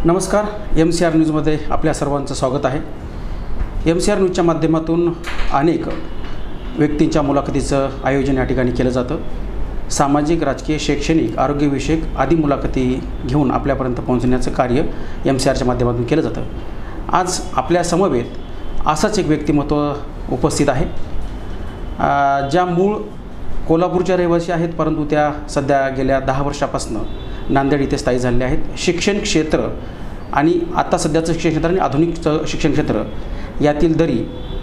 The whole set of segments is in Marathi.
नमस्कार, MCR न्यूजमध्ये आपल्या सर्वांचं स्वागत आहे। MCR न्यूजच्या माध्यमातून अनेक व्यक्तींच्या मुलाखतीचं आयोजन या ठिकाणी केलं जातं। सामाजिक, राजकीय, शैक्षणिक, आरोग्यविषयक आदी मुलाखती घेऊन आपल्यापर्यंत पोहोचण्याचं कार्य MCRच्या माध्यमातून केलं जातं। आज आपल्या समवेत असंच एक व्यक्तिमत्व उपस्थित आहे, ज्या मूळ कोल्हापूरच्या रहिवासी आहेत, परंतु त्या सध्या गेल्या 10 वर्षापासून नांदेड इथे स्थायी झालेले आहेत। शिक्षण क्षेत्र आणि आता सध्याचं शिक्षण क्षेत्र आणि आधुनिक शिक्षण क्षेत्र यातील दरी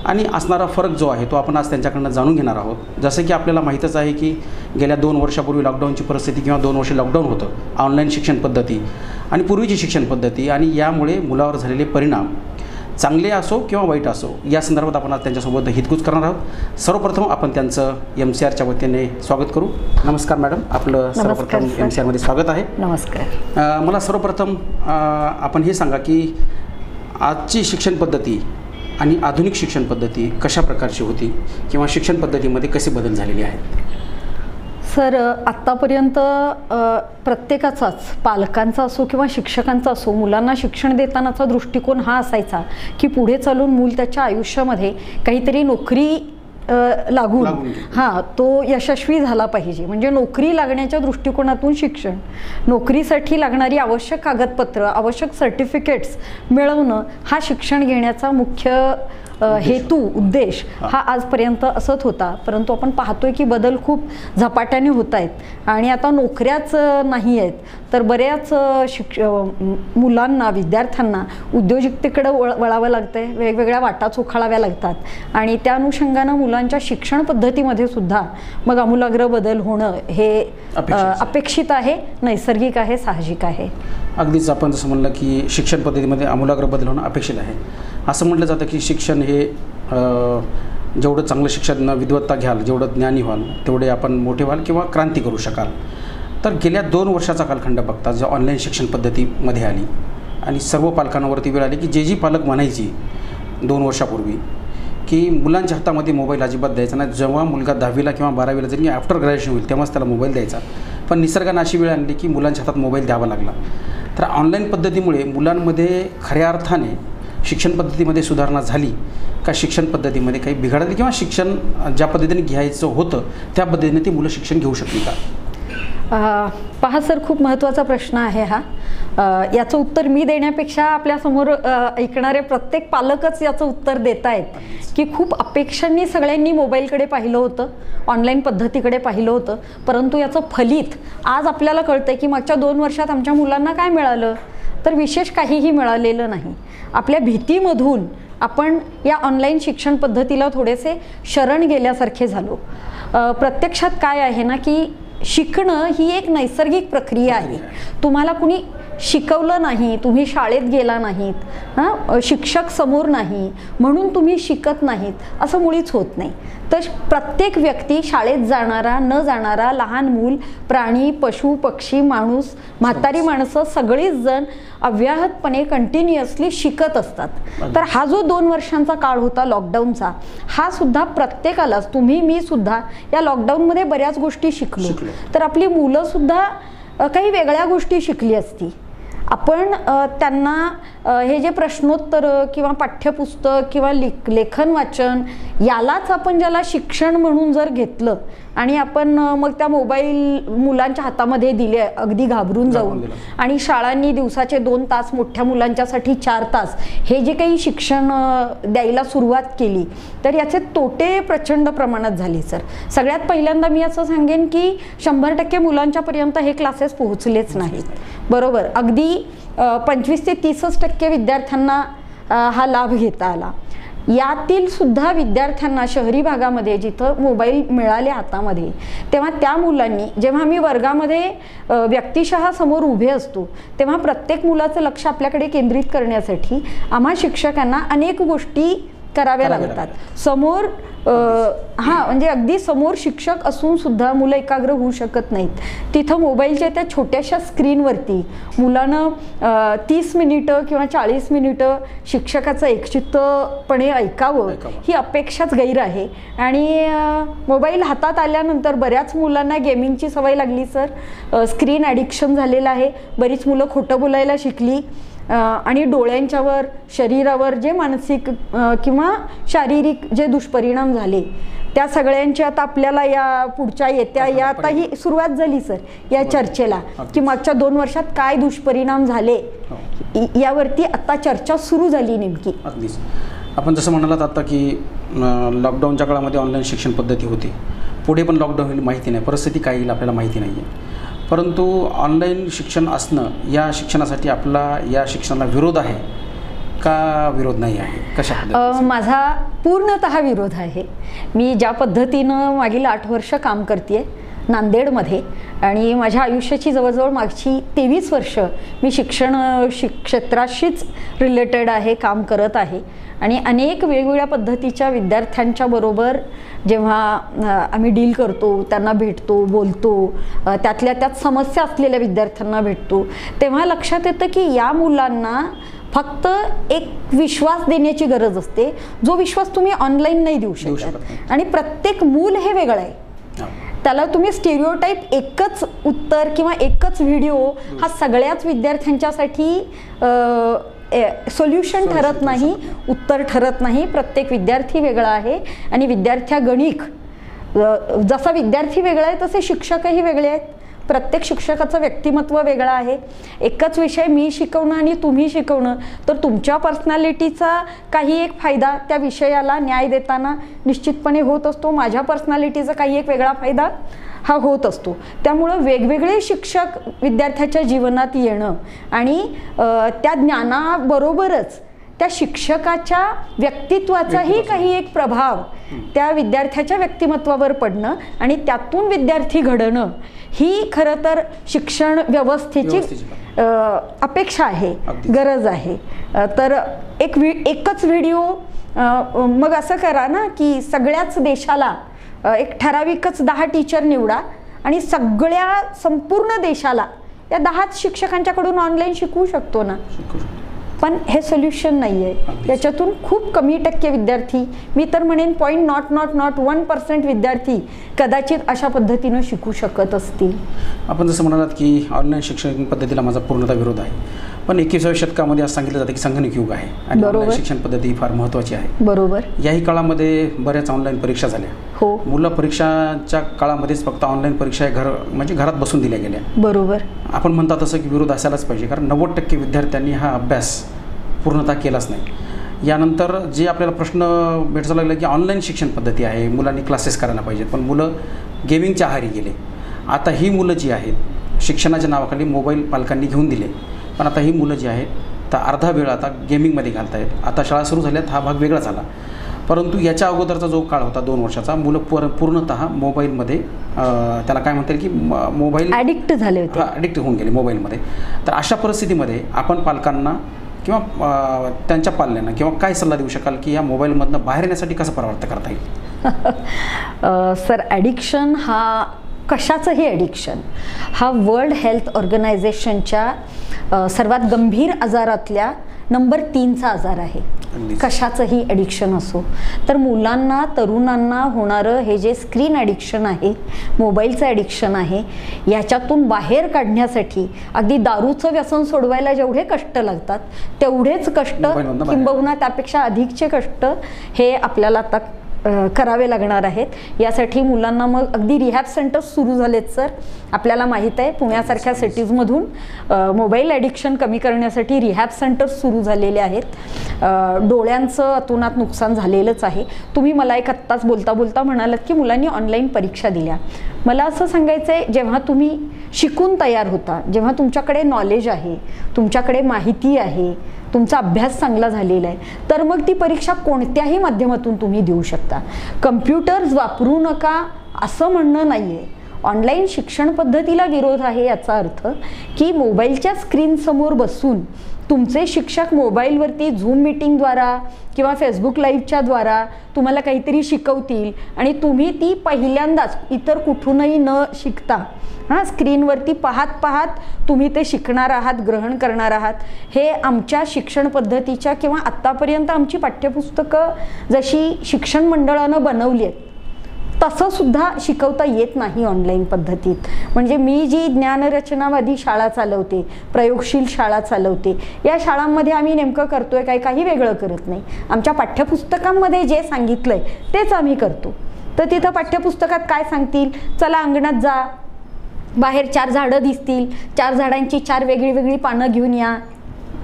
आणि असणारा फरक जो आहे तो आपण आज त्यांच्याकडून जाणून घेणार आहोत। जसं की आपल्याला माहीतच आहे की गेल्या 2 वर्षापूर्वी लॉकडाऊनची परिस्थिती किंवा 2 वर्ष लॉकडाऊन होतं, ऑनलाईन शिक्षण पद्धती आणि पूर्वीची शिक्षण पद्धती आणि यामुळे मुलावर झालेले परिणाम चांगले असो किंवा वाईट असो या संदर्भात आपण आज त्यांच्यासोबत हितगुज करणार आहोत। सर्वप्रथम आपण त्यांचं MCRच्या वतीने स्वागत करू। नमस्कार मॅडम, आपलं सर्वप्रथम MCRमध्ये स्वागत आहे। नमस्कार। मला सर्वप्रथम आपण हे सांगा की आजची शिक्षण पद्धती आणि आधुनिक शिक्षण पद्धती कशा प्रकारची होती किंवा शिक्षण पद्धतीमध्ये कसे बदल झालेले आहेत? सर, आत्तापर्यंत प्रत्येकाचाच, पालकांचा असो किंवा शिक्षकांचा असो, मुलांना शिक्षण देतानाचा दृष्टिकोन हा असायचा की पुढे चालून मूल त्याच्या आयुष्यामध्ये काहीतरी नोकरी लागून तो यशस्वी झाला पाहिजे। म्हणजे नोकरी लागण्याच्या दृष्टिकोनातून शिक्षण, नोकरीसाठी लागणारी आवश्यक कागदपत्र, आवश्यक सर्टिफिकेट्स मिळवणं हा शिक्षण घेण्याचा मुख्य हेतू, उद्देश हा आजपर्यंत असत होता। परंतु आपण पाहतोय की बदल खूप झपाट्याने होत आहेत आणि आता नोकऱ्याच नाही आहेत तर बऱ्याच मुलांना, विद्यार्थ्यांना उद्योजकतेकडे वळावं लागतंय, वेगवेगळ्या वाटा चोखाळाव्या लागतात आणि त्या अनुषंगानं मुलांच्या शिक्षण पद्धतीमध्ये सुद्धा मग आमूलाग्र बदल होणं हे अपेक्षित आहे, नैसर्गिक आहे, साहजिक आहे। अगदीच आपण जसं म्हणलं की शिक्षण पद्धतीमध्ये आमूलाग्र बदल होणं अपेक्षित आहे। असं म्हटलं जातं की शिक्षण हे जेवढं चांगलं शिक्षण विद्वत्ता घ्याल, जेवढं ज्ञानी व्हाल तेवढे आपण मोठे व्हाल किंवा क्रांती करू शकाल। तर गेल्या 2 वर्षाचा कालखंड बघता जेव्हा ऑनलाईन शिक्षण पद्धतीमध्ये आली आणि सर्व पालकांवरती वेळ आली की जी पालक म्हणायची 2 वर्षापूर्वी की मुलांच्या हातामध्ये मोबाईल अजिबात द्यायचा नाही, जेव्हा मुलगा 10वीला किंवा 12वीला जरी आफ्टर ग्रॅज्युएशन होईल तेव्हाच त्याला मोबाईल द्यायचा, पण निसर्गाने अशी वेळ आणली की मुलांच्या हातात मोबाईल द्यावा लागला। तर ऑनलाईन पद्धतीमुळे मुलांमध्ये खऱ्या अर्थाने शिक्षण पद्धतीमध्ये सुधारणा झाली का शिक्षण पद्धतीमध्ये काही बिघाडली किंवा शिक्षण ज्या पद्धतीने घ्यायचं होतं त्या पद्धतीने ती मुलं शिक्षण घेऊ शकतील का? पहा सर, खूप महत्त्वाचा प्रश्न आहे हा। याचं उत्तर मी देण्यापेक्षा आपल्यासमोर ऐकणारे प्रत्येक पालकच याचं उत्तर देत आहेत की खूप अपेक्षांनी सगळ्यांनी मोबाईलकडे पाहिलं होतं, ऑनलाईन पद्धतीकडे पाहिलं होतं, परंतु याचं फलित आज आपल्याला कळतंय की मागच्या 2 वर्षात आमच्या मुलांना काय मिळालं तर विशेष काहीही मिळालेलं नाही। आपल्या भीतीमधून आपण या ऑनलाईन शिक्षण पद्धतीला थोडेसे शरण गेल्यासारखे झालो। प्रत्यक्षात काय आहे ना की शिकणं ही एक नैसर्गिक प्रक्रिया आहे। तुम्हाला कुणी शिकवलं नाही, तुम्ही शाळेत गेला नाहीत, शिक्षक समोर नाही म्हणून तुम्ही शिकत नाहीत असं मुळीच होत नाही। तर प्रत्येक व्यक्ती, शाळेत जाणारा, न जाणारा, लहान मूल, प्राणी, पशु, पक्षी, माणूस, म्हातारी माणसं सगळीच जण अव्याहतपणे कंटिन्युअसली शिकत असतात। तर हा जो 2 वर्षांचा काळ होता लॉकडाऊनचा, हा सुद्धा प्रत्येकालाच, तुम्ही, मी सुद्धा या लॉकडाऊनमध्ये बऱ्याच गोष्टी शिकलो। तर आपली मुलं सुद्धा काही वेगळ्या गोष्टी शिकली असती। आपण त्यांना हे जे प्रश्नोत्तर किंवा पाठ्यपुस्तक किंवा लेखन वाचन यालाच आपण ज्याला शिक्षण म्हणून जर घेतलं आणि आपण मग त्या मोबाईल मुलांच्या हातामध्ये दिले अगदी घाबरून जाऊन आणि शाळांनी दिवसाचे 2 तास, मोठ्या मुलांच्यासाठी 4 तास हे जे काही शिक्षण द्यायला सुरुवात केली तर याचे तोटे प्रचंड प्रमाणात झाले सर। सगळ्यात पहिल्यांदा मी असं सांगेन की 100% मुलांच्यापर्यंत हे क्लासेस पोहोचलेच नाहीत, बरोबर। अगदी 25 ते 30% विद्यार्थ्यांना हा लाभ घेता आला। यातील सुद्धा विद्यार्थ्यांना शहरी भागामध्ये जिथं मोबाईल मिळाले हातामध्ये, तेव्हा त्या मुलांनी, जेव्हा आम्ही वर्गामध्ये व्यक्तिशः समोर उभे असतो तेव्हा प्रत्येक मुलाचं लक्ष आपल्याकडे केंद्रित करण्यासाठी आम्हा शिक्षकांना अनेक गोष्टी कराव्या लागतात। समोर म्हणजे अगदी समोर शिक्षक असून सुद्धा मुलं एकाग्र होऊ शकत नाहीत। तिथं मोबाईलच्या त्या छोट्याशा स्क्रीनवरती मुलानं 30 मिनिटं किंवा 40 मिनिटं शिक्षकाचं एकचित्तपणे ऐकावं ही अपेक्षाच गैर आहे। आणि मोबाईल हातात आल्यानंतर बऱ्याच मुलांना गेमिंगची सवय लागली सर, स्क्रीन ॲडिक्शन झालेलं आहे। बरीच मुलं खोटं बोलायला शिकली आणि डोळ्यांच्यावर, शरीरावर जे मानसिक किंवा शारीरिक जे दुष्परिणाम झाले त्या सगळ्यांची आता आपल्याला या पुढच्या येत्या या आता ही सुरुवात झाली सर या चर्चेला, की मागच्या 2 वर्षात काय दुष्परिणाम झाले यावरती आता चर्चा सुरू झाली नेमकी. अगदीच आपण जसं म्हणालात आता की लॉकडाऊनच्या काळामध्ये ऑनलाईन शिक्षण पद्धती होती, पुढे पण लॉकडाऊन होईल माहिती नाही, परिस्थिती काय येईल आपल्याला माहिती नाही आहे. परंतु ऑनलाईन शिक्षण असणं या शिक्षणासाठी आपला या शिक्षणाला विरोध आहे का विरोध नाही आहे, कशा पद्धतीने? माझा पूर्णतः विरोध आहे. मी ज्या पद्धतीनं मागील 8 वर्ष काम करते नांदेडमध्ये आणि माझ्या आयुष्याची जवळजवळ मागची 23 वर्ष मी शिक्षण क्षेत्राशीच रिलेटेड आहे, काम करत आहे आणि अनेक वेगवेगळ्या पद्धतीच्या विद्यार्थ्यांच्या बरोबर जेव्हा आम्ही डील करतो, त्यांना भेटतो, बोलतो, त्यातल्या त्यात समस्या असलेल्या विद्यार्थ्यांना भेटतो, तेव्हा लक्षात येतं की या मुलांना फक्त एक विश्वास देण्याची गरज असते, जो विश्वास तुम्ही ऑनलाईन नाही देऊ शकत. आणि प्रत्येक मूल हे वेगळं आहे, त्याला तुम्ही स्टेरिओटाईप एकच उत्तर किंवा एकच व्हिडिओ हा सगळ्याच विद्यार्थ्यांच्यासाठी सोल्युशन ठरत नाही, उत्तर ठरत नाही. प्रत्येक विद्यार्थी वेगळा आहे आणि विद्यार्थ्यागणिक जसा विद्यार्थी वेगळा आहे तसे शिक्षकही वेगळे आहेत. प्रत्येक शिक्षकाचं व्यक्तिमत्व वेगळं आहे. एकच विषय मी शिकवणं आणि तुम्ही शिकवणं तर तुमच्या पर्सनॅलिटीचा काही एक फायदा त्या विषयाला न्याय देताना निश्चितपणे होत असतो, माझ्या पर्सनॅलिटीचा काही एक वेगळा फायदा हा होत असतो. त्यामुळं वेगवेगळे शिक्षक विद्यार्थ्याच्या जीवनात येणं आणि त्या ज्ञानाबरोबरच त्या शिक्षकाच्या व्यक्तित्वाचाही काही एक प्रभाव त्या विद्यार्थ्याच्या व्यक्तिमत्वावर पडणं आणि त्यातून विद्यार्थी घडणं ही खरं तर शिक्षण व्यवस्थेची अपेक्षा आहे, गरज आहे. तर एकच व्हिडिओ मग असं करा ना की सगळ्याच देशाला एक ठराविकच 10 टीचर निवडा आणि सगळ्या संपूर्ण देशाला या 10 शिक्षकांच्याकडून ऑनलाईन शिकवू शकतो ना. पण हे सोल्युशन नाही आहे. याच्यातून खूप कमी टक्के विद्यार्थी, मी तर म्हणेन 0.001% विद्यार्थी कदाचित अशा पद्धतीनं शिकू शकत असतील. आपण जसं म्हणालात की ऑनलाईन शिक्षण पद्धतीला माझा पूर्णतः विरोध आहे, पण 21व्या शतकामध्ये असं सांगितलं जातं की संगणक युग आहे आणि ऑनलाईन शिक्षण पद्धती फार महत्त्वाची आहे. बरोबर. याही काळामध्ये बऱ्याच ऑनलाईन परीक्षा झाल्या. हो. मुलं परीक्षाच्या काळामध्येच फक्त ऑनलाईन परीक्षा म्हणजे घरात बसून दिल्या गेल्या. बरोबर. आपण म्हणता तसं की विरोध असायलाच पाहिजे, कारण 90% विद्यार्थ्यांनी हा अभ्यास पूर्णतः केलाच नाही. यानंतर जे आपल्याला प्रश्न भेटायला लागला की ऑनलाईन शिक्षण पद्धती आहे, मुलांनी क्लासेस करायला पाहिजेत, पण मुलं गेमिंगच्या आहारी गेले. आता ही मुलं जी आहेत शिक्षणाच्या नावाखाली मोबाईल पालकांनी घेऊन दिले, पण आता ही मुलं जी आहेत तर अर्धा वेळ आता गेमिंगमध्ये घालतायत. आता शाळा सुरू झाल्यात, हा भाग वेगळा झाला. परंतु याच्या अगोदरचा जो काळ होता 2 वर्षाचा, मुलं पूर्णतः मोबाईलमध्ये त्याला काय म्हणता येईल की मोबाईल ॲडिक्ट झाले होते, ॲडिक्ट होऊन गेले मोबाईलमध्ये. तर अशा परिस्थितीमध्ये आपण पालकांना किंवा त्यांच्या पाल्यांना किंवा काय सल्ला देऊ शकाल की या मोबाईलमधनं बाहेर येण्यासाठी कसं परावर्त करता येईल? सर, ॲडिक्शन हा कशाचंही ॲडिक्शन हा वर्ल्ड हेल्थ ऑर्गनायझेशनच्या सर्वात गंभीर आजारातल्या नंबर 3चा आजार आहे. कशाचंही ॲडिक्शन असो. तर मुलांना, तरुणांना होणारं हे जे स्क्रीन ॲडिक्शन आहे, मोबाईलचं ॲडिक्शन आहे, याच्यातून बाहेर काढण्यासाठी अगदी दारूचं व्यसन सोडवायला जेवढे कष्ट लागतात तेवढेच कष्ट किंबहुना त्यापेक्षा अधिकचे कष्ट हे आपल्याला आता करावे लागणार आहेत. यासाठी मुलांना मग अगदी रिहॅब सेंटर्स सुरू झालेत सर. आपल्याला माहीत आहे पुण्यासारख्या सिटीजमधून मोबाईल ॲडिक्शन कमी करण्यासाठी रिहॅब सेंटर्स सुरू झालेले आहेत. डोळ्यांचं अतोनात नुकसान झालेलंच आहे. तुम्ही मला एक आत्ताच बोलता बोलता म्हणालात की मुलांनी ऑनलाईन परीक्षा दिल्या. मला असं सांगायचं आहे, जेव्हा तुम्ही शिकून तयार होता, जेव्हा तुमच्याकडे नॉलेज आहे, तुमच्याकडे माहिती आहे, तुमचा अभ्यास चांगला झालेला आहे, तर मग ती परीक्षा कोणत्याही माध्यमातून तुम्ही देऊ शकता. कम्प्युटर्स वापरू नका असं म्हणणं नाही आहे. ऑनलाईन शिक्षण पद्धतीला विरोध आहे याचा अर्थ की मोबाईलच्या स्क्रीनसमोर बसून तुमचे शिक्षक मोबाईलवरती झूम मीटिंगद्वारा किंवा फेसबुक लाईव्हच्या द्वारा तुम्हाला काहीतरी शिकवतील आणि तुम्ही ती पहिल्यांदाच इतर कुठूनही न शिकता स्क्रीनवरती पाहत तुम्ही ते शिकणार आहात, ग्रहण करणार आहात. हे आमच्या शिक्षण पद्धतीच्या किंवा आत्तापर्यंत आमची पाठ्यपुस्तकं जशी शिक्षण मंडळानं बनवली आहेत तसं सुद्धा शिकवता येत नाही ऑनलाईन पद्धतीत. म्हणजे मी जी ज्ञानरचनावादी शाळा चालवते, प्रयोगशील शाळा चालवते, या शाळांमध्ये आम्ही नेमकं करतोय काय, काही वेगळं करत नाही. आमच्या पाठ्यपुस्तकांमध्ये जे सांगितलंय तेच आम्ही करतो. तर तिथं पाठ्यपुस्तकात काय सांगतील, चला अंगणात जा, बाहेर 4 झाडं दिसतील, 4 झाडांची 4 वेगळी वेगळी पानं घेऊन या,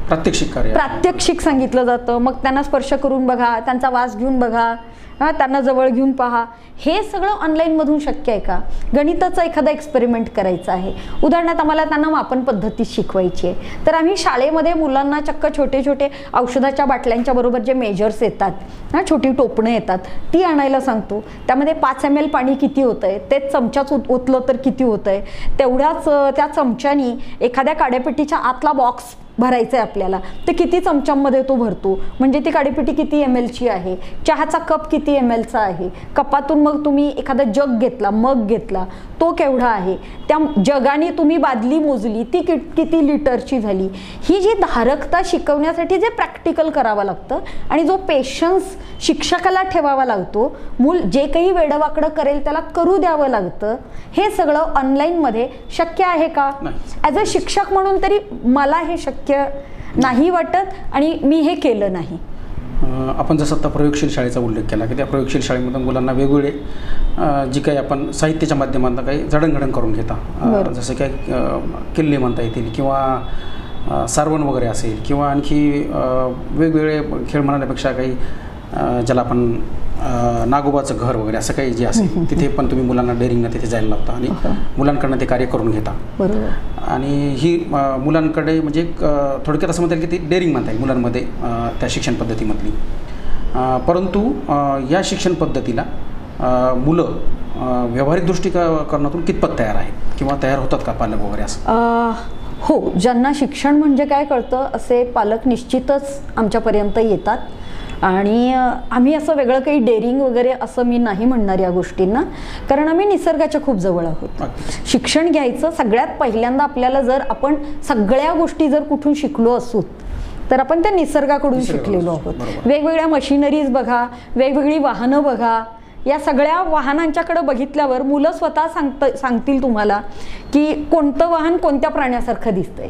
प्रात्यक्षिक सांगितलं जातं. मग त्यांना स्पर्श करून बघा, त्यांचा वास घेऊन बघा, त्यांना जवळ घेऊन पहा. हे सगळं ऑनलाईनमधून शक्य आहे का? गणिताचा एखादा एक्सपेरिमेंट करायचा आहे, उदाहरणार्थ आम्हाला त्यांना मापन पद्धती शिकवायची आहे, तर आम्ही शाळेमध्ये मुलांना चक्क छोटे छोटे औषधाच्या बाटल्यांच्या बरोबर जे मेजर्स येतात, छोटी टोपणं येतात, ती आणायला सांगतो. त्यामध्ये 5 ml पाणी किती होतं आहे, तेच चमच्याच ओतलं तर किती होतं आहे, तेवढ्याच त्या चमच्यानी एखाद्या काड्यापेटीच्या आतला बॉक्स भरायचं आहे आपल्याला, ते किती चमच्यामध्ये तो भरतो, म्हणजे ती काडीपेटी किती ml आहे, चहाचा कप किती ml आहे, कपातून मग तुम्ही एखादा जग घेतला, मग घेतला, तो केवढा आहे, त्या जगाने तुम्ही बादली मोजली, ती किती लिटरची झाली. ही जी धारकता शिकवण्यासाठी जे प्रॅक्टिकल करावं लागतं आणि जो पेशन्स शिक्षकाला ठेवावा लागतो, मूल जे काही वेडवाकडं करेल त्याला करू द्यावं लागतं, हे सगळं ऑनलाईनमध्ये शक्य आहे का? ॲज अ शिक्षक म्हणून तरी मला हे शक्य नाही वाटत आणि मी हे केलं नाही. आपण जसं आता प्रयोगशील शाळेचा उल्लेख केला की त्या प्रयोगशील शाळेमधून मुलांना वेगवेगळे जी काही आपण साहित्याच्या माध्यमातून काही जडणघडण करून घेता, जसं काही किल्ले म्हणता येतील किंवा सारवण वगैरे असेल किंवा आणखी वेगवेगळे खेळ म्हणण्यापेक्षा काही ज्याला आपण नागोबाचं घर वगैरे असं काही जे असेल, तिथे पण तुम्ही मुलांना डेअरिंगनं तिथे जायला लावता आणि मुलांकडनं ते कार्य करून घेता. आणि ही मुलांकडे म्हणजे थोडक्यात असं म्हणता येईल की ती डेअरिंग म्हणता येईल मुलांमध्ये त्या शिक्षण पद्धतीमधली. परंतु या शिक्षण पद्धतीला मुलं व्यावहारिक दृष्टिकोनातून कितपत तयार आहेत किंवा तयार होतात का पालक वगैरे असं? हो, ज्यांना शिक्षण म्हणजे काय कळतं असे पालक निश्चितच आमच्यापर्यंत येतात. आणि आम्ही असं वेगळं काही डेअरिंग वगैरे असं मी नाही म्हणणार या गोष्टींना, कारण आम्ही निसर्गाच्या खूप जवळ आहोत. शिक्षण घ्यायचं सगळ्यात पहिल्यांदा आपल्याला, जर आपण सगळ्या गोष्टी जर कुठून शिकलो असू तर आपण त्या निसर्गाकडून शिकलेलो आहोत. वेगवेगळ्या मशिनरीज बघा, वेगवेगळी वाहनं बघा, या सगळ्या वाहनांच्याकडे बघितल्यावर मुलं स्वतः सांगतील तुम्हाला की कोणतं वाहन कोणत्या प्राण्यासारखं दिसतंय.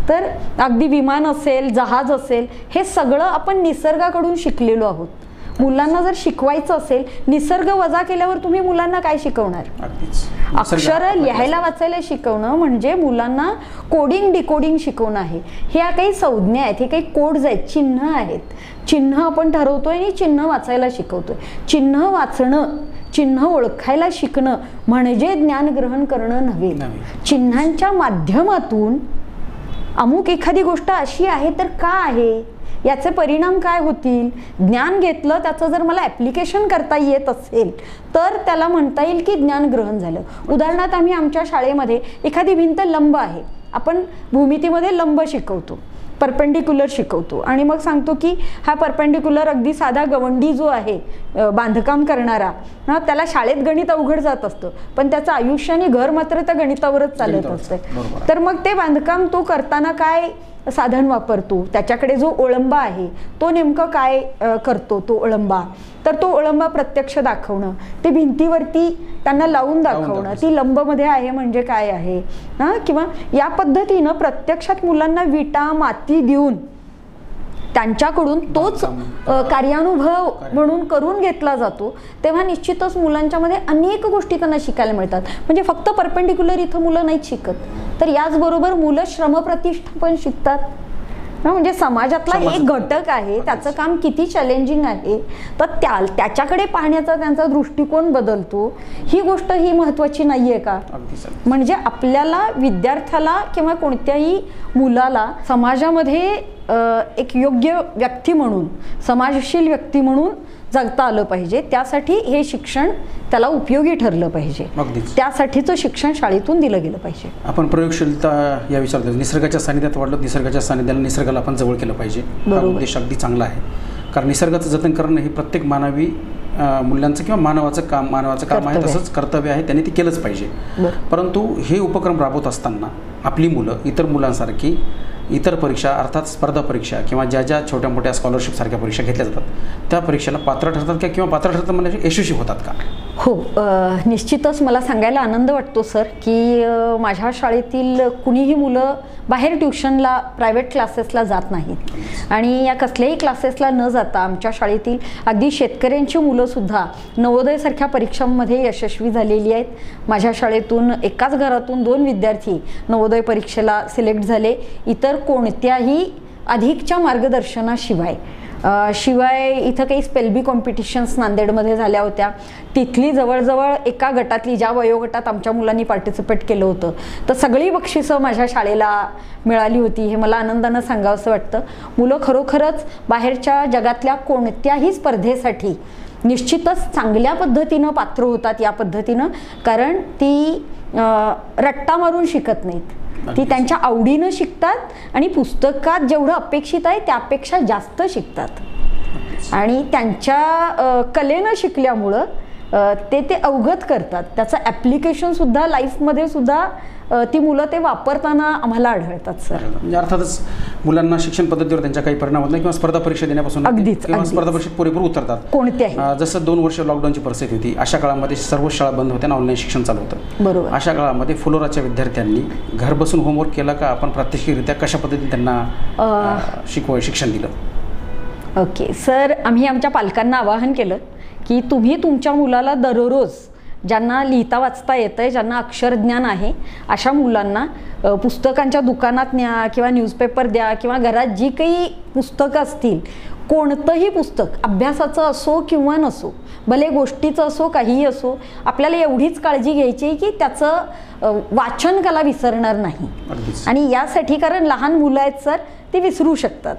तर अगदी विमान असेल, जहाज असेल, हे सगळं आपण निसर्गाकडून शिकलेलो आहोत. मुलांना जर शिकवायचं असेल, निसर्ग वजा केल्यावर तुम्ही मुलांना काय शिकवणार? अक्षरं लिहायला वाचायला शिकवणं म्हणजे मुलांना कोडिंग डिकोडिंग शिकवणं आहे. ह्या काही संज्ञा आहेत, हे काही कोड्स आहेत, चिन्ह आहेत. चिन्ह आपण ठरवतोय आणि चिन्ह वाचायला शिकवतोय. चिन्ह वाचणं, चिन्ह ओळखायला शिकणं म्हणजे ज्ञान ग्रहण करणं नव्हे. चिन्हांच्या माध्यमातून अमुक एखादी गोष्ट अशी आहे तर का आहे, याचे परिणाम काय होतील, ज्ञान घेतलं त्याचं जर मला ॲप्लिकेशन करता येत असेल तर त्याला म्हणता येईल की ज्ञान ग्रहण झालं. उदाहरणार्थ आम्ही आमच्या शाळेमध्ये एखादी भिंत लंब आहे, आपण भूमितीमध्ये लंब शिकवतो, परपेंडिक्युलर शिकवतो आणि मग सांगतो की हा परपेंडिक्युलर अगदी साधा गवंडी जो आहे बांधकाम करणारा, त्याला शाळेत गणित अवघड जात असतं, पण त्याचं आयुष्य आणि घर मात्र त्या गणितावरच चालत असतं. तर मग ते बांधकाम तो करताना काय साधन वापरतो, त्याच्याकडे जो ओळंबा आहे तो नेमकं काय करतो, तो ओळंबा, तर तो ओळंबा प्रत्यक्ष दाखवणं, ते भिंतीवरती त्यांना लावून दाखवणं, ती लंबमध्ये आहे म्हणजे काय आहे, किंवा या पद्धतीनं प्रत्यक्षात मुलांना विटा माती देऊन त्यांच्याकडून तोच कार्यानुभव म्हणून करून घेतला जातो. तेव्हा निश्चितच मुलांच्यामध्ये अनेक गोष्टी त्यांना शिकायला मिळतात. म्हणजे फक्त परपेंडिक्युलर इथं मुलं नाहीत शिकत, तर याचबरोबर मुलं श्रमप्रतिष्ठा पण शिकतात. म्हणजे समाजातला एक घटक आहे, त्याचं काम किती चॅलेंजिंग आहे, तर त्याच्याकडे पाहण्याचा त्यांचा दृष्टिकोन बदलतो. ही गोष्ट ही महत्त्वाची नाही आहे का? म्हणजे आपल्याला विद्यार्थ्याला किंवा कोणत्याही मुलाला समाजामध्ये एक योग्य व्यक्ती म्हणून, समाजशील व्यक्ती म्हणून जगता आलं पाहिजे. त्यासाठी हे शिक्षण त्याला उपयोगी ठरलं पाहिजे. त्यासाठीचं शिक्षण शाळेतून दिलं गेलं पाहिजे. आपण प्रयोगशीलता या विचारात निसर्गाच्या सानिध्यात वाढलं, निसर्गाच्या सानिध्याला निसर्गाला आपण जवळ केलं पाहिजे. हा उद्देश अगदी चांगला आहे, कारण निसर्गाचं जतन करणं हे प्रत्येक मानवी मूल्यांचं किंवा मानवाचं काम आहे, तसंच कर्तव्य आहे, त्यांनी ते केलंच पाहिजे. परंतु हे उपक्रम राबवत असताना आपली मुलं इतर मुलांसारखी इतर परीक्षा अर्थात स्पर्धा परीक्षा किंवा ज्या छोट्या मोठ्या स्कॉलरशिप सारख्या परीक्षा घेतल्या जातात त्या परीक्षेला पात्र ठरतात का, किंवा पात्र ठरतात म्हणजे यशस्वी होतात का? हो, निश्चितच मला सांगायला आनंद वाटतो सर की माझ्या शाळेतील कुणीही मुलं बाहेर ट्युशनला प्रायव्हेट क्लासेसला जात नाहीत आणि या कसल्याही क्लासेसला न जाता आमच्या शाळेतील अगदी शेतकऱ्यांची मुलंसुद्धा नवोदयसारख्या परीक्षांमध्ये यशस्वी झालेली आहेत. माझ्या शाळेतून एकाच घरातून 2 विद्यार्थी नवोदय परीक्षेला सिलेक्ट झाले, इतर कोणत्याही अधिकच्या मार्गदर्शनाशिवाय. शिवाय इथं काही स्पेल-बी कॉम्पिटिशन्स नांदेडमध्ये झाल्या होत्या. तिथली जवळजवळ एका गटातली, ज्या वयोगटात आमच्या मुलांनी पार्टिसिपेट केलं होतं, तर सगळी बक्षिसं माझ्या शाळेला मिळाली होती. हे मला आनंदानं सांगावंसं वाटतं. मुलं खरोखरच बाहेरच्या जगातल्या कोणत्याही स्पर्धेसाठी निश्चितच चांगल्या पद्धतीनं पात्र होतात या पद्धतीनं, कारण ती रट्टा मारून शिकत नाहीत. ती त्यांच्या आवडीनं शिकतात आणि पुस्तकात जेवढं अपेक्षित आहे त्यापेक्षा जास्त शिकतात आणि त्यांच्या कलेनं शिकल्यामुळं ते अवगत करतात. त्याचं ॲप्लिकेशनसुद्धा लाईफमध्ये सुद्धा ती मुलं ते वापरताना आम्हाला आढळतात सर. म्हणजे अर्थातच मुलांना शिक्षण पद्धतीवर त्यांच्या काही परिणाम होत नाही किंवा स्पर्धा परीक्षा देण्यापासून किंवा स्पर्धा परीक्षेत पुरेपूर उतरतात. कोणत्याही जसं 2 वर्ष लॉकडाऊनची परिस्थिती होती, अशा काळामध्ये सर्व शाळा बंद होत्या, ऑनलाईन शिक्षण चालू होतं. बरोबर. अशा काळामध्ये फुलोराच्या विद्यार्थ्यांनी घर बसून होमवर्क केला का आपण प्रात्यक्षिकरित्या कशा पद्धतीने त्यांना शिक्षण दिलं? ओके सर, आम्ही आमच्या पालकांना आवाहन केलं की तुम्ही तुमच्या मुलाला दररोज ज्यांना लिहिता वाचता येतं आहे, ज्यांना अक्षरज्ञान आहे, अशा मुलांना पुस्तकांच्या दुकानात न्या किंवा न्यूजपेपर द्या किंवा घरात जी काही पुस्तकं असतील, कोणतंही पुस्तक अभ्यासाचं असो किंवा नसो, भले गोष्टीचं असो काहीही असो, आपल्याला एवढीच काळजी घ्यायची आहे की त्याचं वाचन कला विसरणार नाही. आणि यासाठी, कारण लहान मुलं आहेत सर, ती विसरू शकतात.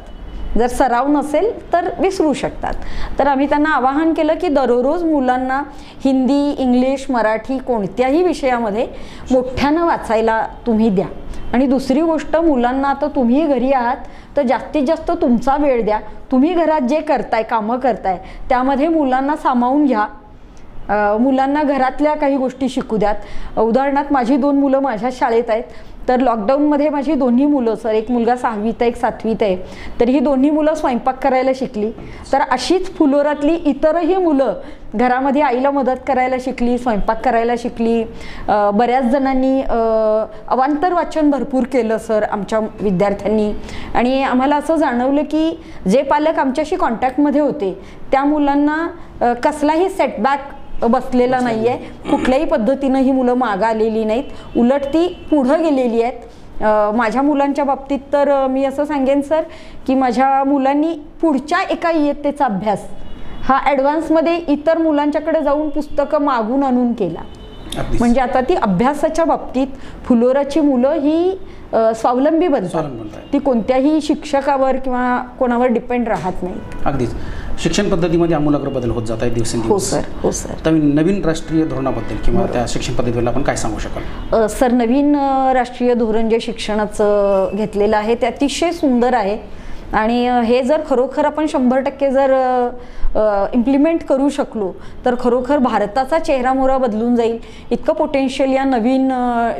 जर सराव नसेल तर विसरू शकतात. तर आम्ही त्यांना आवाहन केलं की दररोज मुलांना हिंदी, इंग्लिश, मराठी कोणत्याही विषयामध्ये मोठ्यानं वाचायला तुम्ही द्या. आणि दुसरी गोष्ट, मुलांना आता तुम्ही घरी आहात तर जास्तीत जास्त तुमचा वेळ द्या. तुम्ही घरात जे करताय, कामं करताय, त्यामध्ये मुलांना सामावून घ्या. मुलांना घरातल्या काही गोष्टी शिकू द्यात. उदाहरणार्थ माझी 2 मुलं माझ्या शाळेत आहेत, तर लॉकडाऊनमध्ये माझी दोन्ही मुलं सर, एक मुलगा 6वीत आहे, एक 7वीत आहे, तर ही दोन्ही मुलं स्वयंपाक करायला शिकली. तर अशीच फुलोरातली इतरही मुलं घरामध्ये आईला मदत करायला शिकली, स्वयंपाक करायला शिकली. बऱ्याच जणांनी अवांतर वाचन भरपूर केलं सर आमच्या विद्यार्थ्यांनी. आणि आम्हाला असं जाणवलं की जे पालक आमच्याशी कॉन्टॅक्टमध्ये होते त्या मुलांना कसलाही सेटबॅक बसलेला नाही आहे. कुठल्याही पद्धतीनं ही मुलं मागं आलेली नाहीत, उलट ती पुढं गेलेली आहेत. माझ्या मुलांच्या बाबतीत तर मी असं सांगेन सर की माझ्या मुलांनी पुढच्या एका इयत्तेचा अभ्यास हा ॲडव्हान्समध्ये इतर मुलांच्याकडे जाऊन पुस्तकं मागून आणून केला. म्हणजे आता ती अभ्यासाच्या बाबतीत फुलोराची मुलं ही स्वावलंबी बनतात. ती कोणत्याही शिक्षकावर किंवा कोणावर डिपेंड राहत नाहीत. अगदीच. शिक्षण पद्धतीमध्ये आमूलाग्र बदल होत जात आहे दिवसेंदिवस. हो सर, हो सर. तर नवीन राष्ट्रीय धोरणाबद्दल किंवा त्या शिक्षण पद्धतीवर आपण काय सांगू शकाल? सर, नवीन राष्ट्रीय धोरण जे शिक्षणाचं घेतलेलं आहे ते अतिशय सुंदर आहे. आणि हे जर खरोखर आपण 100% जर इम्प्लिमेंट करू शकलो तर खरोखर भारताचा चेहरामोहरा बदलून जाईल. इतकं पोटेन्शियल या नवीन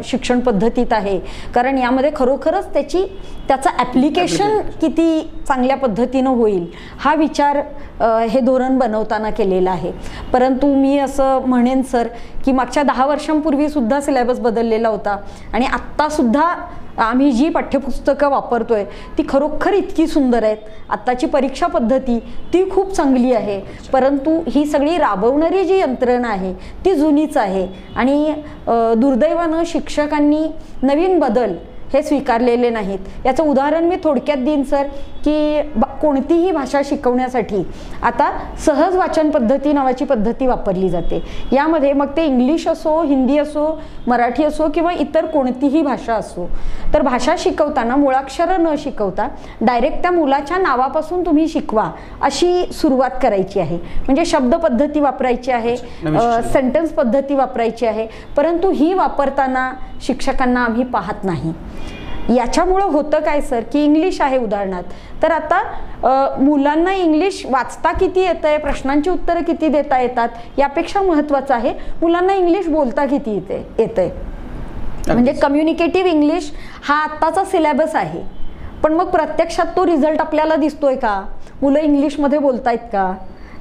शिक्षण पद्धतीत आहे, कारण यामध्ये खरोखरच त्याचं ॲप्लिकेशन किती चांगल्या पद्धतीनं होईल हा विचार हे धोरण बनवताना केलेला आहे. परंतु मी असं म्हणेन सर की मागच्या 10 वर्षांपूर्वीसुद्धा सिलेबस बदललेला होता आणि आत्तासुद्धा आम्ही जी पाठ्यपुस्तकं वापरतोय ती खरोखर इतकी सुंदर आहेत. आत्ताची परीक्षा पद्धती ती खूप चांगली आहे, परंतु ही सगळी राबवणारी जी यंत्रणा आहे ती जुनीच आहे. आणि दुर्दैवानं शिक्षकांनी नवीन बदल हे स्वीकारलेले नाहीत. याचं उदाहरण मी थोडक्यात देईन सर की कोणतीही भाषा शिकवण्यासाठी आता सहज वाचन पद्धती नावाची पद्धती वापरली जाते. यामध्ये मग ते इंग्लिश असो, हिंदी असो, मराठी असो किंवा इतर कोणतीही भाषा असो, तर भाषा शिकवताना मुळाक्षरं न शिकवता डायरेक्ट त्या मुलाच्या नावापासून तुम्ही शिकवा अशी सुरुवात करायची आहे. म्हणजे शब्द पद्धती वापरायची आहे, सेंटेन्स पद्धती वापरायची आहे, परंतु ही वापरताना शिक्षकांना आम्ही पाहत नाही. याच्यामुळं होतं काय सर की इंग्लिश आहे उदाहरणार्थ, तर आता मुलांना इंग्लिश वाचता किती येतंय, प्रश्नांची उत्तरं किती देता येतात यापेक्षा महत्त्वाचं आहे मुलांना इंग्लिश बोलता किती येतंय. म्हणजे कम्युनिकेटिव्ह इंग्लिश हा आत्ताचा सिलेबस आहे, पण मग प्रत्यक्षात तो रिझल्ट आपल्याला दिसतोय का? मुलं इंग्लिशमध्ये बोलतायत का?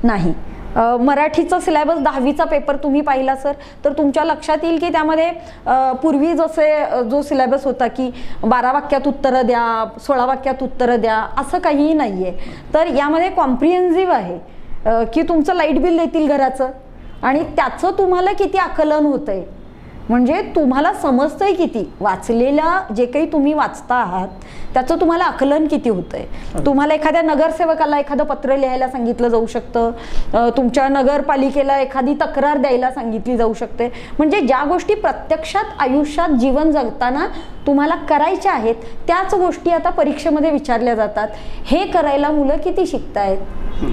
नाही. मराठीचा सिलेबस 10वीचा पेपर तुम्ही पाहिला सर तर तुमच्या लक्षात येईल की त्यामध्ये पूर्वी जो सिलेबस होता की 12 वाक्यात उत्तरं द्या, 16 वाक्यात उत्तरं द्या, असं काहीही नाही आहे. तर यामध्ये कॉम्प्रिहेन्सिव्ह आहे की तुमचं लाईट बिल देतील घराचं आणि त्याचं तुम्हाला किती आकलन होतंय, म्हणजे तुम्हाला समजतंय किती, वाचलेला जे काही तुम्ही वाचता आहात त्याचं तुम्हाला आकलन किती होतंय. तुम्हाला एखाद्या नगरसेवकाला एखादं पत्र लिहायला सांगितलं जाऊ शकतं, तुमच्या नगरपालिकेला एखादी तक्रार द्यायला सांगितली जाऊ शकते. म्हणजे ज्या गोष्टी प्रत्यक्षात आयुष्यात जीवन जगताना तुम्हाला करायच्या आहेत त्याच गोष्टी आता परीक्षेमध्ये विचारल्या जातात. हे करायला मुलं किती शिकतायत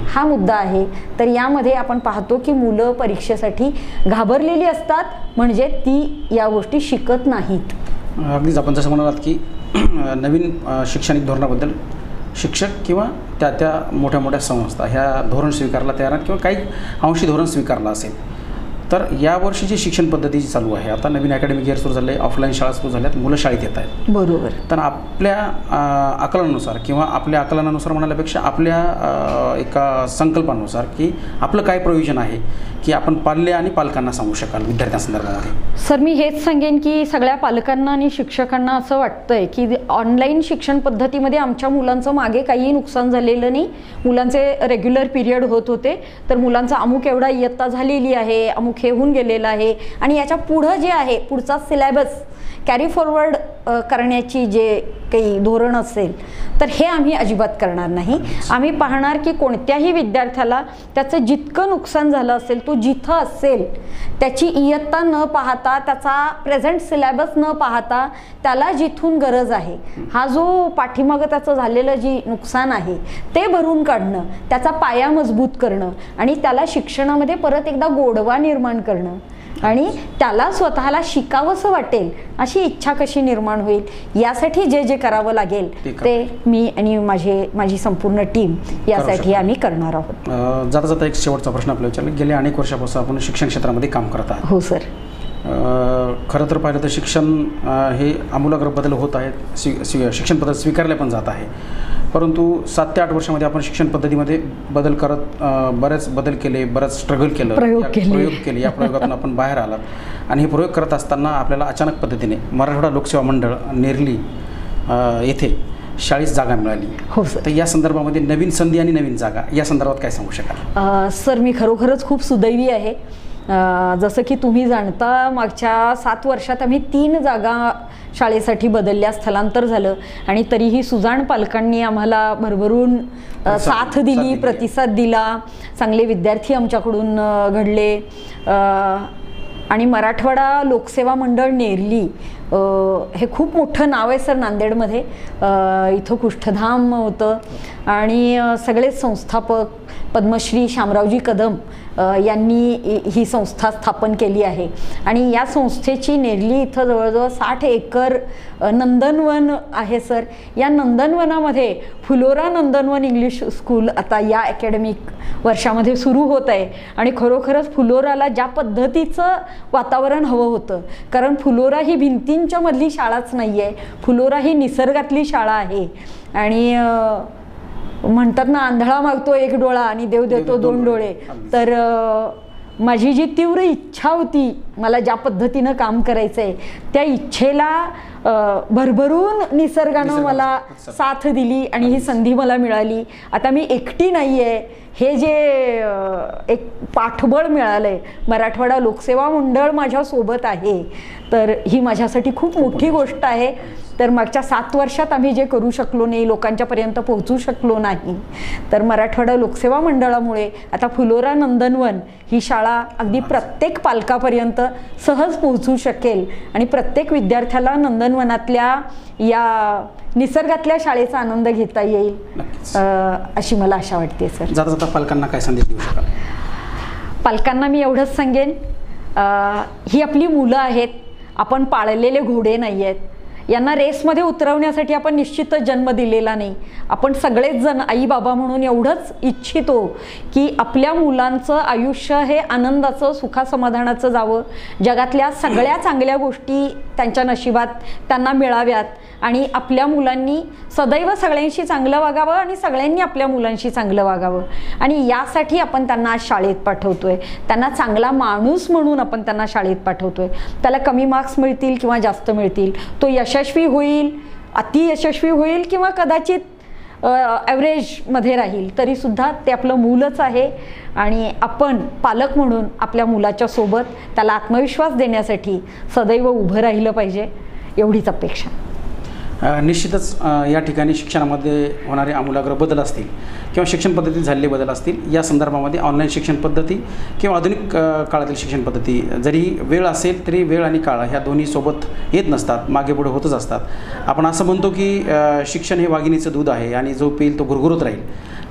हा मुद्दा आहे. तर यामध्ये आपण पाहतो की मुलं परीक्षेसाठी घाबरलेली असतात, म्हणजे ती या गोष्टी शिकत नाहीत. अगदीच आपण जसं म्हणालात की नवीन शैक्षणिक धोरणाबद्दल शिक्षक किंवा त्या मोठ्या मोठ्या संस्था ह्या धोरण स्वीकारला तयार आहेत किंवा काही अंशी धोरण स्वीकारलं असेल. तर यावर्षीची शिक्षण पद्धती जी चालू आहे, आता नवीन अकॅडमिक इयर सुरू झालं आहे, ऑफलाईन शाळा सुरू झाल्यात, मुलं शाळेत येत आहेत. बरोबर. तर आपल्या आकलनानुसार किंवा आपल्या आकलनानुसार म्हणाल्यापेक्षा आपल्या एका संकल्पानुसार की आपलं काय प्रयोजन आहे की आपण पाल्य आणि पालकांना सांगू शकाल विद्यार्थ्यांसंदर्भामध्ये? सर मी हेच सांगेन की सगळ्या पालकांना आणि शिक्षकांना असं वाटतंय की ऑनलाईन शिक्षण पद्धतीमध्ये आमच्या मुलांचं मागे काहीही नुकसान झालेलं नाही. मुलांचे रेग्युलर पिरियड होत होते, तर मुलांचा अमुक एवढा इयत्ता झालेली आहे, अमुक हे होऊन गेलेलं आहे आणि याच्या पुढं जे आहे पुढचा सिलेबस कॅरी फॉरवर्ड करण्याची जे काही धोरण असेल तर हे आम्ही अजिबात करणार नाही. आम्ही पाहणार की कोणत्याही विद्यार्थ्याला त्याचं जितकं नुकसान झालं असेल, तो जिथं असेल त्याची इयत्ता न पाहता, त्याचा प्रेझेंट सिलेबस न पाहता, त्याला जिथून गरज आहे, हा जो पाठीमागं त्याचं झालेलं जी नुकसान आहे ते भरून काढणं, त्याचा पाया मजबूत करणं आणि त्याला शिक्षणामध्ये परत एकदा गोडवा निर्माण करणं आणि त्याला स्वतःला शिकावंसं वाटेल अशी इच्छा कशी निर्माण होईल, यासाठी जे जे करावं लागेल ते मी आणि माझी संपूर्ण टीम यासाठी आम्ही करणार आहोत. जाता जाता एक शेवटचा प्रश्न आपल्याला विचारला. गेल्या अनेक वर्षापासून आपण शिक्षण क्षेत्रामध्ये काम करत आहात. हो सर. खरं तर पाहिलं तर शिक्षण हे आमूलाग्र बदल होत आहेत, शिक्षण पद्धत स्वीकारल्या पण जात आहे. परंतु 7 ते 8 वर्षामध्ये आपण शिक्षण पद्धतीमध्ये बदल करत बरेच बदल केले, बरेच स्ट्रगल केलं, प्रयोग केले. या प्रयोगातून आपण बाहेर आलात आणि हे प्रयोग करत असताना आपल्याला अचानक पद्धतीने मराठवाडा लोकसेवा मंडळ नेरली येथे 40 जागा मिळाली. हो सर. तर या संदर्भामध्ये नवीन संधी आणि नवीन जागा या संदर्भात काय सांगू शकाल? सर मी खरोखरच खूप सुदैवी आहे. जसं की तुम्ही जाणता मागच्या 7 वर्षात आम्ही 3 जागा शाळेसाठी बदलल्या, स्थलांतर झालं आणि तरीही सुजाण पालकांनी आम्हाला भरभरून साथ दिली, प्रतिसाद दिला. चांगले विद्यार्थी आमच्याकडून घडले आणि मराठवाडा लोकसेवा मंडळ नेरली हे खूप मोठं नाव आहे सर नांदेडमध्ये. इथं कुष्ठधाम होतं आणि सगळे संस्थापक पद्मश्री शामरावजी कदम यांनी ही संस्था स्थापन केली आहे आणि या संस्थेची नेरली इथं जवळजवळ 60 एकर नंदनवन आहे सर. या नंदनवनामध्ये फुलोरा नंदनवन इंग्लिश स्कूल आता या अकॅडमिक वर्षामध्ये सुरू होत आहे आणि खरोखरच फुलोराला ज्या पद्धतीचं वातावरण हवं होतं, कारण फुलोरा ही भिंतींच्या मधली शाळाच नाही आहे, फुलोरा ही निसर्गातली शाळा आहे आणि म्हणतात ना आंधळा मागतो 1 डोळा आणि देव देतो 2 डोळे. तर माझी जी तीव्र इच्छा होती, मला ज्या पद्धतीनं काम करायचं आहे त्या इच्छेला भरभरून निसर्गानं मला साथ दिली आणि ही संधी मला मिळाली. आता मी एकटी नाही आहे, हे जे एक पाठबळ मिळालं आहे, मराठवाडा लोकसेवा मंडळ माझ्यासोबत आहे, तर ही माझ्यासाठी खूप मोठी गोष्ट आहे. तर मागच्या 7 वर्षात आम्ही जे करू शकलो नाही, लोकांच्यापर्यंत पोहोचू शकलो नाही, तर मराठवाडा लोकसेवा मंडळामुळे आता फुलोरा नंदनवन ही शाळा अगदी प्रत्येक पालकापर्यंत सहज पोहोचू शकेल आणि प्रत्येक विद्यार्थ्याला नंदनवनातल्या या निसर्गातल्या शाळेचा आनंद घेता येईल अशी मला आशा वाटते सर. जाता जाता पालकांना काय संदेश देऊ शकाल? पालकांना मी एवढंच सांगेन, ही आपली मुलं आहेत, आपण पाळलेले घोडे नाही आहेत. यांना रेसमध्ये उतरवण्यासाठी आपण निश्चितच जन्म दिलेला नाही. आपण सगळेच जण आई बाबा म्हणून एवढंच इच्छितो की आपल्या मुलांचं आयुष्य हे आनंदाचं सुखासमाधानाचं जावं, जगातल्या सगळ्या चांगल्या गोष्टी त्यांच्या नशिबात त्यांना मिळाव्यात आणि आपल्या मुलांनी सदैव सगळ्यांशी चांगलं वागावं आणि सगळ्यांनी आपल्या मुलांशी चांगलं वागावं. आणि यासाठी आपण त्यांना आज शाळेत पाठवतोय. त्यांना चांगला माणूस म्हणून आपण त्यांना शाळेत पाठवतोय. त्याला कमी मार्क्स मिळतील किंवा जास्त मिळतील, तो यशस्वी होईल, अतियशस्वी होईल किंवा कदाचित ॲव्हरेजमध्ये राहील, तरीसुद्धा ते आपलं मूलच आहे. आणि आपण पालक म्हणून आपल्या मुलाच्या सोबत त्याला आत्मविश्वास देण्यासाठी सदैव उभं राहिलं पाहिजे, एवढीच अपेक्षा. निश्चितच या ठिकाणी शिक्षणामध्ये होणारे आमूलाग्र बदल असतील किंवा शिक्षण पद्धतीत झालेले बदल असतील, या संदर्भामध्ये ऑनलाईन शिक्षण पद्धती किंवा आधुनिक काळातील शिक्षण पद्धती, जरी वेळ असेल तरी वेळ आणि काळ ह्या दोन्ही सोबत येत नसतात, मागे पुढे होतच असतात. आपण असं म्हणतो की शिक्षण हे वाघिणीचं दूध आहे आणि जो पिईल तो गुरगुरत राहील.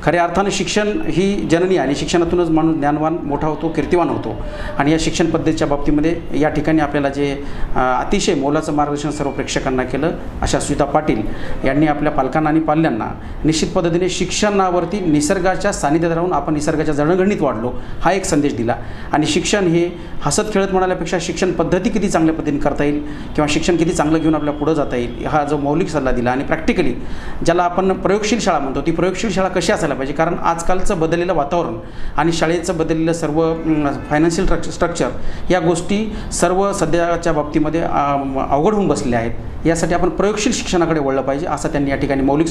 खऱ्या अर्थानं शिक्षण ही जननी आणि शिक्षणातूनच माणूस ज्ञानवान मोठा होतो, कीर्तिवान होतो. आणि या शिक्षण पद्धतीच्या बाबतीमध्ये या ठिकाणी आपल्याला जे अतिशय मोलाचं मार्गदर्शन सर्व प्रेक्षकांना केलं अशा सुनीता पाटील यांनी आपल्या पालकांना आणि पाल्यांना निश्चित पद्धतीने शिक्षणावरती निसर्गाच्या सानिध्यात राहून आपण निसर्गाच्या जडणघडणीत वाढलो हा एक संदेश दिला. आणि शिक्षण हे हसत खेळत म्हणाल्यापेक्षा शिक्षण पद्धती किती चांगल्या पद्धतीने करता येईल किंवा शिक्षण किती चांगलं घेऊन आपल्याला पुढं जाता येईल हा जो मौलिक सल्ला दिला. आणि प्रॅक्टिकली ज्याला आपण प्रयोगशील शाळा म्हणतो, ती प्रयोगशील शाळा कशी असायला पाहिजे, कारण आजकालचं बदललेलं वातावरण आणि शाळेचं बदललेलं सर्व फायनान्शियल स्ट्रक्चर या गोष्टी सर्व सध्याच्या बाबतीमध्ये अवघड होऊन बसलेल्या आहेत. यासाठी आपण प्रयोगशील शिक्षणाकडे वळलं पाहिजे असा त्यांनी या ठिकाणी मौलिक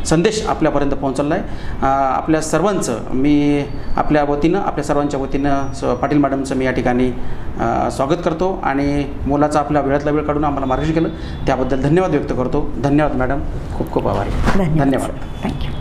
संदेश आपल्यापर्यंत पोहोचवला आहे. आपल्या सर्वांचं मी आपल्या वतीनं आपल्या सर्वांच्या वतीनं पाटील मॅडमचं मी या ठिकाणी स्वागत करतो आणि मुलाचा आपल्या वेळातला वेळ काढून आम्हाला मार्गदर्शन केलं त्याबद्दल धन्यवाद व्यक्त करतो. धन्यवाद मॅडम, खूप खूप आभार. धन्यवाद. थँक्यू.